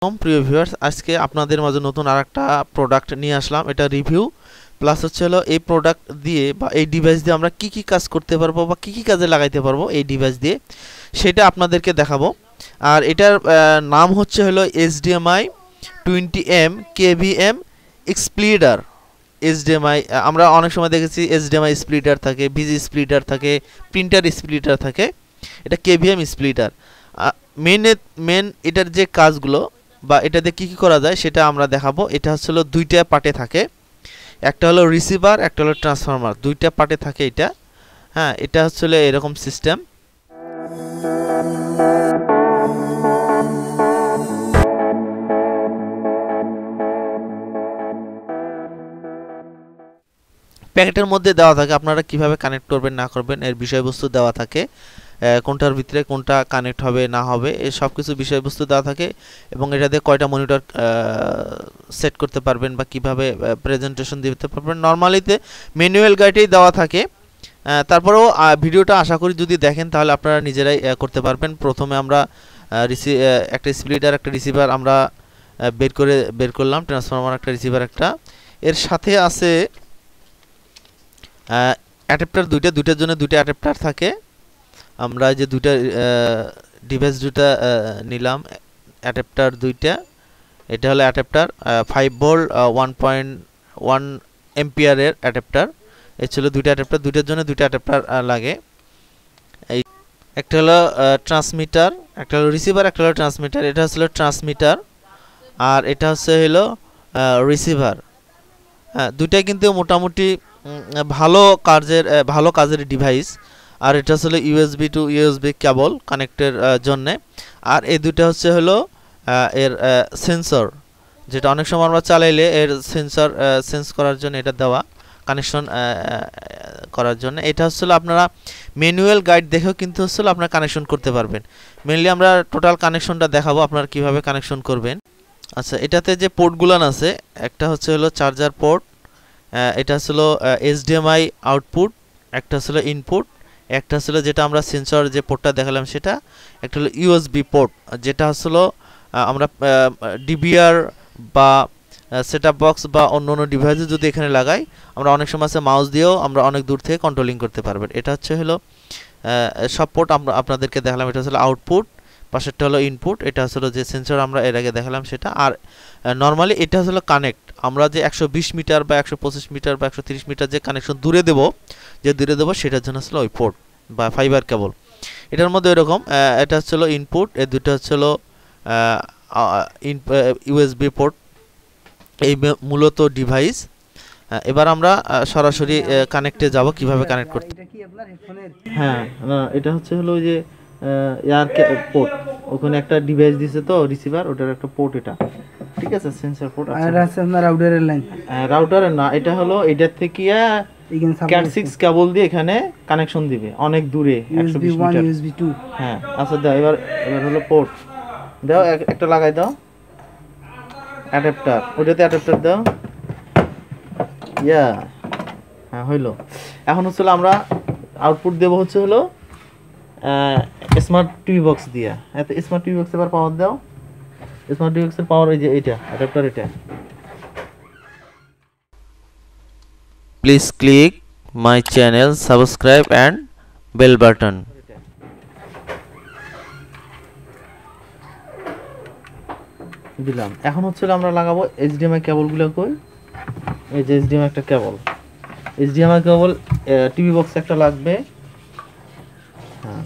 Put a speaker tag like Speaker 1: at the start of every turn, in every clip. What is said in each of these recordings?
Speaker 1: প্রিয় ভিউয়ার্স, আজকে আপনাদের মাঝে নতুন আরেকটা প্রোডাক্ট নিয়ে আসলাম। এটা রিভিউ প্লাস হচ্ছে হলো এই প্রোডাক্ট দিয়ে বা এই ডিভাইস দিয়ে আমরা কি কি কাজ করতে পারবো বা কি কি কাজে লাগাইতে পারবো এই ডিভাইস দিয়ে, সেটা আপনাদেরকে দেখাবো। আর এটার নাম হচ্ছে হলো HDMI 20M KVM splitter. HDMI আমরা অনেক সময় দেখেছি HDMI স্প্লিটার থাকে, ভিজি স্প্লিটার থাকে, প্রিন্টার স্প্লিটার থাকে। এটা KVM স্প্লিটার। মেন এটার যে কাজগুলো বা এটাতে কি কি করা যায় সেটা আমরা দেখাবো। এটা হলো দুইটা পার্টে থাকে, একটা হলো রিসিভার, একটা হলো ট্রান্সফরমার, দুইটা পার্টে থাকে এটা। হ্যাঁ, এটা হচ্ছে এরকম সিস্টেম। প্যাকেটের মধ্যে দেওয়া থাকে আপনারা কিভাবে কানেক্ট করবেন না করবেন এর বিষয়বস্তু দেওয়া থাকে, কোনটার ভিতরে কোনটা কানেক্ট হবে না হবে এই সব কিছু বিষয়বস্তু দেওয়া থাকে, এবং এটাতে কয়টা মনিটর সেট করতে পারবেন বা কিভাবে প্রেজেন্টেশন দিতে পারবেন নরমালিতে ম্যানুয়াল গাইডেই দেওয়া থাকে। তারপরেও ভিডিওটা আশা করি যদি দেখেন তাহলে আপনারা নিজেরাই করতে পারবেন। প্রথমে আমরা একটা স্প্লিটার একটা রিসিভার আমরা বের করলাম, ট্রান্সফরমার একটা রিসিভার একটা, এর সাথে আছে অ্যাডাপ্টার দুইটার জন্য দুইটা অ্যাডাপ্টার থাকে। আমরা যে দুইটা ডিভাইস দুইটা নিলাম অ্যাডাপ্টার দুইটা, এটা হলো অ্যাডাপ্টার 5 ভোল্ট 1.1 এম্পিয়ারের অ্যাডাপ্টার। এই ছিল দুইটা অ্যাডাপ্টার, দুইটার জন্য দুইটা অ্যাডাপ্টার লাগে। এই একটা হলো ট্রান্সমিটার, একটা হলো রিসিভার, একটা হলো ট্রান্সমিটার। এটা হলো ট্রান্সমিটার আর এটা হলো রিসিভার। হ্যাঁ, দুইটাই কিন্তু মোটামুটি ভালো কাজের ডিভাইস। আর এটা হলো ইউএসবি টু ইউএসবি কেবল কানেক্টের জন্যে। আর এই দুইটা হলো এর সেন্সর, যেটা অনেক সময় আমরা চালাইলে এর সেন্সর সেন্স করার জন্য এটা দেওয়া, কানেকশন করার জন্য। এটা হলো আপনারা ম্যানুয়াল গাইড দেখেও কিন্তু আপনারা কানেকশন করতে পারবেন। মেনলি আমরা টোটাল কানেকশনটা দেখাবো আপনারা কিভাবে কানেকশন করবেন। আচ্ছা, এটাতে যে পোর্টগুলো আছে, একটা হলো চার্জার পোর্ট, এটা হলো HDMI আউটপুট, একটা হলো ইনপুট, একটা হলো যেটা আমরা সেন্সর যে পোর্টটা দেখালাম সেটা, একটা হলো USB পোর্ট, যেটা হলো আমরা DVR বা সেটআপ বক্স বা অন্য ডিভাইসে যদি এখানে লাগাই, আমরা অনেক সময় মাউস দিয়েও আমরা অনেক দূর থেকে কন্ট্রোলিং করতে পারবেন। এটা হলো সব পোর্ট আমরা আপনাদেরকে দেখালাম। এটা হলো আউটপুট, পাশেরটা হলো ইনপুট, এটা হলো যে সেন্সর আমরা এর আগে দেখালাম সেটা। আর নরমালি এটা হলো কানেক্ট, আমরা যে 120 মিটার বা 125 মিটার বা 130 মিটার যে কানেকশন দূরে দেব সেটার জন্য হলো ওই পোর্ট বা ফাইবার কেবল। এটার মধ্যে এরকম এটা হলো ইনপুট, এই দুটো হলো USB পোর্ট, এই মূলত ডিভাইস। এবার আমরা সরাসরি কানেক্টে যাব কিভাবে কানেক্ট করতে। হ্যাঁ, না এটা হলো ওই যে এয়ার পোর্ট, ওখানে একটা ডিভাইস দিছে তো রিসিভার, ওটার একটা পোর্ট এটা, ঠিক আছে, সেন্সর পোর্ট। আর আছে আপনার রাউটারের লাইন, রাউটারের না, এটা হলো এটার থেকে ক্যাট 6 কেবল দিয়ে এখানে কানেকশন দিবে অনেক দূরে, 120 মিটার USB 2। হ্যাঁ, আচ্ছা দাও, এবার হলো পোর্ট দাও, একটা লাগাই দাও অ্যাডাপ্টার, ওটাতে অ্যাডাপ্টার দাও। হ্যাঁ, হইলো। এখন হলো আমরা আউটপুট দেব হলো স্মার্ট টিভি বক্স দিয়া। এত স্মার্ট টিভি বক্স এবার পাওয়ার দাও, স্মার্ট টিভি বক্সের পাওয়ার এই যে এটা অ্যাডাপ্টার, এটা। Please click my channel, subscribe and bell button. দিলাম। এখন আমরা লাগাবো HDMI কেবলগুলো। কই, এই যে HDMI একটা কেবল, HDMI কেবল টিভি বক্স একটা লাগবে। হ্যাঁ,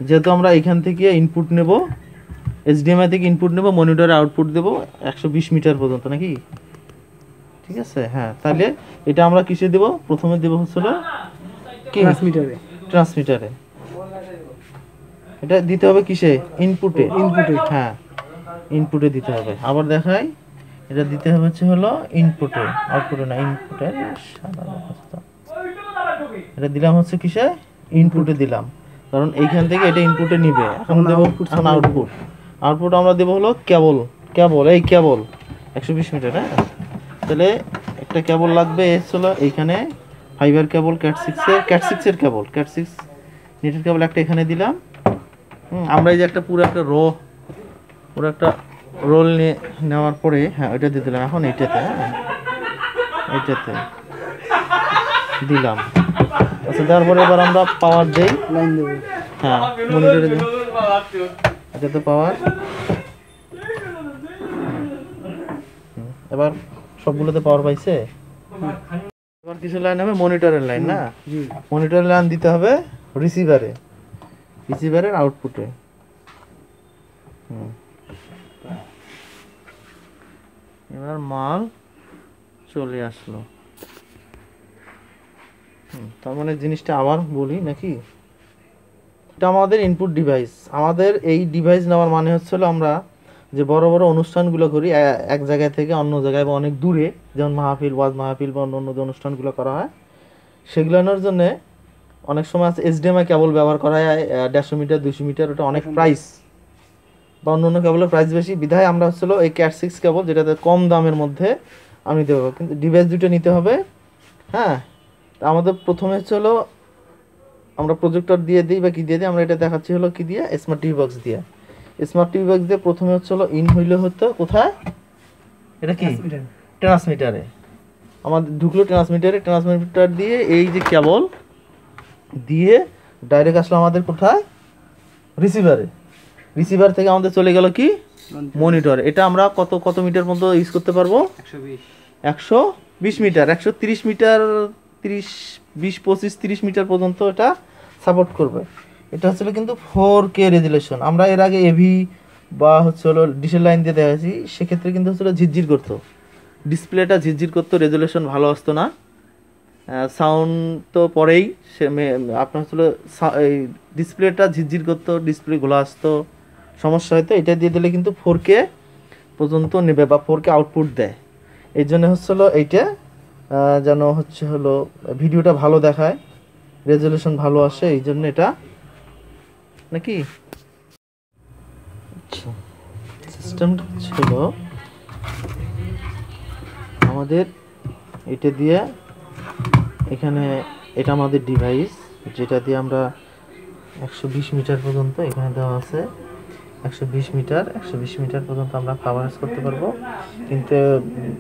Speaker 1: যেহেতু আমরা এখান থেকে ইনপুট নেব, HDMI থেকে ইনপুট নেব, মনিটরে আউটপুট দেব 120 মিটার পর্যন্ত নাকি, ঠিক আছে। হ্যাঁ, তাহলে এটা আমরা কিসে দেব? প্রথমে দেব হলো ট্রান্সমিটারে। এটা দিতে হবে কিসে? ইনপুটে। হ্যাঁ, ইনপুটে দিতে হবে। আবার দেখাই, এটা দিতে হবে হলো ইনপুটে, আউটপুটে না, ইনপুটে। এটা দিলাম কিসে? ইনপুটে দিলাম, কারণ এইখান থেকে এটা ইনপুটে নিবে। এখন দেব আউটপুট আমরা দেব হলো কেবল, এই কেবল 120 মিটার। হ্যাঁ, তাহলে একটা কেবল লাগবে, হলো এইখানে ফাইবার কেবল, ক্যাট 6 এর কেবল, ক্যাট 6 নেটের কেবল একটা এখানে দিলাম। আমরা এই যে একটা পুরো একটা রোল নেওয়ার পরে হ্যাঁ ওইটা দিয়ে দিলাম। এখন এইটাতে এইটাতে দিলাম। আচ্ছা দেওয়ার পরে এবার আমরা পাওয়ার দেই, লাইন দেব। হ্যাঁ মনিটরে দিই, এটাতে পাওয়ার। এবার সবগুলোতে পাওয়ার পাইছে। এবার কিছু লাইন হবে মনিটরের লাইন, না মনিটরের লাইন দিতে হবে রিসিভারে, রিসিভারের আউটপুটে। এবার মাল চলে আসলো। তার মানে জিনিসটা আবার বলি নাকি, এটা আমাদের ইনপুট ডিভাইস। আমাদের এই ডিভাইস নেওয়ার মানে হচ্ছিল আমরা যে বড় বড় অনুষ্ঠানগুলো করি এক জায়গায় থেকে অন্য জায়গায় বা অনেক দূরে, যেমন মাহফিল, ওয়াজ মাহফিল বা অন্য অন্য যে অনুষ্ঠানগুলো করা হয় সেগুলোর জন্য অনেক সময় আছে এইচডিএমআই কেবল ব্যবহার করা হয় 150 মিটার 200 মিটার। ওটা অনেক প্রাইস বা অন্য অন্য কেবলের প্রাইস বেশি, বিধায় আমরা হচ্ছিল এই ক্যাট 6 কেবল যেটাতে কম দামের মধ্যে আমি নিতে পারবো। কিন্তু ডিভাইস দুটো নিতে হবে। হ্যাঁ আমাদের প্রথমে হলো আমরা প্রজেক্টর দিয়ে দিই বা কি দিয়ে দিই, আমরা এটা দেখাচ্ছি হলো কি দিয়ে, স্মার্ট টিভি বক্স দিয়ে। স্মার্ট টিভি বক্স দিয়ে প্রথমে হলো ইন হইলে হতো কোথায়, এটা কি ট্রান্সমিটারে। আমাদের ঢুকলো ট্রান্সমিটারে, ট্রান্সমিটার দিয়ে এই যে কেবল দিয়ে ডাইরেক্ট আসলো আমাদের কোথায়, রিসিভারে। রিসিভার থেকে আমাদের চলে গেল কি মনিটর। এটা আমরা কত কত মিটার পর্যন্ত ইউজ করতে পারবো, 120 মিটার, 130 মিটার, 30 20 25 30 মিটার পর্যন্ত এটা সাপোর্ট করবে। এটা হচ্ছে কিন্তু 4K রেজুলেশন। আমরা এর আগে এভি বা হলো ডিসেল লাইন দিয়ে দেখাচ্ছি, সেক্ষেত্রে কিন্তু হচ্ছে ঝিরঝির করতো, ডিসপ্লেটা ঝিরঝির করতো, রেজুলেশন ভালো আসতো না। সাউন্ড তো পরেই সে আপনার হলো এই ডিসপ্লেটা ঝিরঝির করতো, ডিসপ্লে ঘোলা আসতো, সমস্যা হয়তো। এটা দিয়ে দিলে কিন্তু 4K পর্যন্ত নেবে বা 4K আউটপুট দেয়। এই জন্য হচ্ছিলো এইটা যেন হলো ভিডিওটা ভালো দেখায়, রেজুলেশন ভালো আসে, এই জন্য এটা নাকি সিস্টেমটা ছিল আমাদের এটা দিয়ে। এখানে এটা আমাদের ডিভাইস, যেটা দিয়ে আমরা 120 মিটার পর্যন্ত এখানে দেওয়া আছে, 120 মিটার 120 মিটার পর্যন্ত আমরা কাভারেজ করতে পারবো। কিন্তু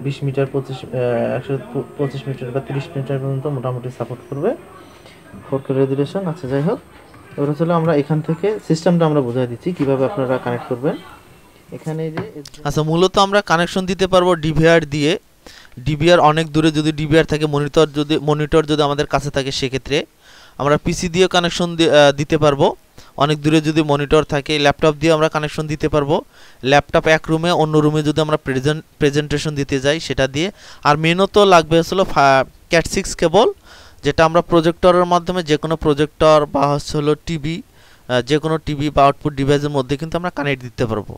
Speaker 1: 20 মিটার 125 মিটার বা 30 মিটার পর্যন্ত মোটামুটি সাপোর্ট করবে 4K রেজুলেশন। আচ্ছা যাই হোক, এবার হলো আমরা এখান থেকে সিস্টেমটা আমরা বোঝাই দিচ্ছি কিভাবে আপনারা কানেক্ট করবেন। এখানে যে আচ্ছা মূলত আমরা কানেকশন দিতে পারবো ডিভিআর দিয়ে। ডিভিআর অনেক দূরে যদি ডিভিআর থাকে, মনিটর যদি আমাদের কাছে থাকে, সেক্ষেত্রে আমরা পিসি দিয়ে কানেকশন দিতে পারবো। অনেক দূরে যদি মনিটর থাকে, ল্যাপটপ দিয়ে আমরা কানেকশন দিতে পারবো। ল্যাপটপ এক রুমে, অন্য রুমে যদি আমরা প্রেজেন্টেশন দিতে যাই সেটা দিয়ে। আর মেনত লাগবে হলো ক্যাট 6 কেবল, যেটা আমরা প্রজেক্টরের মাধ্যমে যে কোনো প্রজেক্টর বা হলো টিভি, যে কোনো টিভি বা আউটপুট ডিভাইসের মধ্যে কিন্তু আমরা কানেক্ট দিতে পারবো।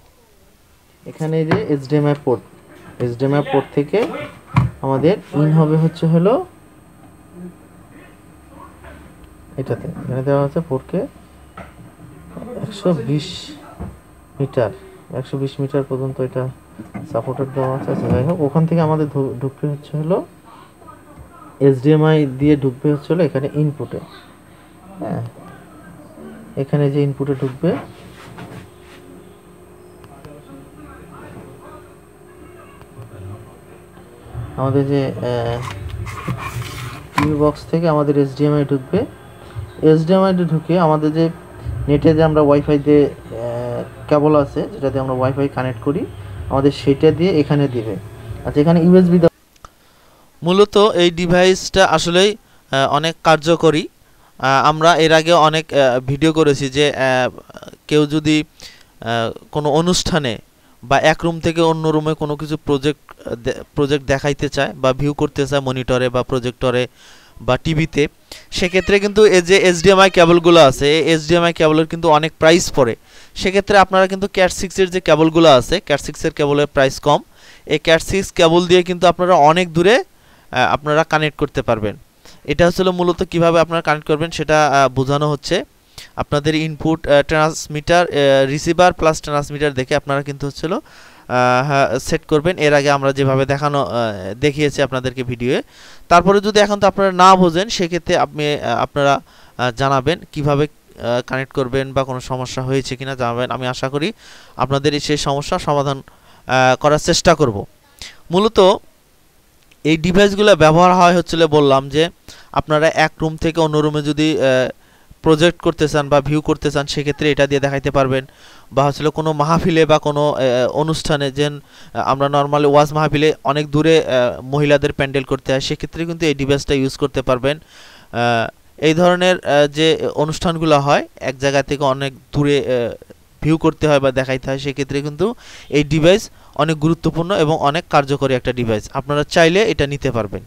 Speaker 1: এখানে যে এইচডিএমআই পোর্ট থেকে আমাদের ইন হবে হলো এটাতে। এখানে দেওয়া আছে 4K 120 মিটার, 120 মিটার পর্যন্ত এটা সাপোর্টেড দেওয়া আছে। যাই হোক, ওখান থেকে আমাদের ঢুকবে হলো এইচডিএমআই দিয়ে ঢুকবে হলো এখানে ইনপুটে। হ্যাঁ এখানে যে ইনপুটে ঢুকবে, আমাদের যে টিভি বক্স থেকে আমাদের এইচডিএমআই ঢুকবে। এইচডিএমআই ঢুকে আমাদের যে নেটে যে আমরা ওয়াইফাই দিয়ে কেবল আছে, যেটা দিয়ে আমরা ওয়াইফাই কানেক্ট করি, আমাদের সেটা দিয়ে এখানে দিবে। আচ্ছা এখানে ইউএসবি। মূলত এই ডিভাইসটা আসলেই অনেক কার্যকরী। আমরা এর আগে অনেক ভিডিও করেছি যে কেউ যদি কোনো অনুষ্ঠানে বা এক রুম থেকে অন্য রুমে কোনো কিছু প্রজেক্ট দেখাইতে চায় বা ভিউ করতে চায় মনিটরে বা প্রজেক্টরে বা টিভিতে, সেক্ষেত্রে কিন্তু এই যে এইচডিএমআই কেবলগুলো আছে, এই এইচডিএমআই কেবলের কিন্তু অনেক প্রাইস পড়ে। সেক্ষেত্রে আপনারা কিন্তু ক্যাট 6-এর যে কেবলগুলো আছে, ক্যাট 6-এর কেবলের প্রাইস কম। এই ক্যাট 6 কেবল দিয়ে কিন্তু আপনারা অনেক দূরে আপনারা কানেক্ট করতে পারবেন। এটা হচ্ছিল মূলত কিভাবে আপনারা কানেক্ট করবেন সেটা বোঝানো হচ্ছে। আপনাদের input transmitter, receiver plus transmitter দেখে আপনারা কিন্তু হচ্ছিল সেট করবেন। এর আগে আমরা যেভাবে দেখিয়েছি আপনাদেরকে ভিডিওয়ে। তারপরে যদি এখন তো আপনারা না বোঝেন, সেক্ষেত্রে আপনারা জানাবেন কিভাবে কানেক্ট করবেন বা কোনো সমস্যা হয়েছে কিনা জানাবেন। আমি আশা করি আপনাদের সেই সমস্যার সমাধান করার চেষ্টা করব। মূলত এই ডিভাইসগুলো ব্যবহার হয় হচ্ছিল বললাম যে আপনারা এক রুম থেকে অন্য রুমে যদি প্রজেক্ট করতে চান বা ভিউ করতে চান সেক্ষেত্রে এটা দিয়ে দেখাইতে পারবেন, বা হচ্ছিল কোনো মাহফিলে বা কোনো অনুষ্ঠানে যেন আমরা নর্মালি ওয়াজ মাহফিলে অনেক দূরে মহিলাদের প্যান্ডেল করতে হয় সেক্ষেত্রে কিন্তু এই ডিভাইসটা ইউজ করতে পারবেন। এই ধরনের যে অনুষ্ঠানগুলো হয় এক জায়গা থেকে অনেক দূরে ভিউ করতে হয় বা দেখাইতে হয় সেক্ষেত্রে কিন্তু এই ডিভাইস অনেক গুরুত্বপূর্ণ এবং অনেক কার্যকরী একটা ডিভাইস, আপনারা চাইলে এটা নিতে পারবেন।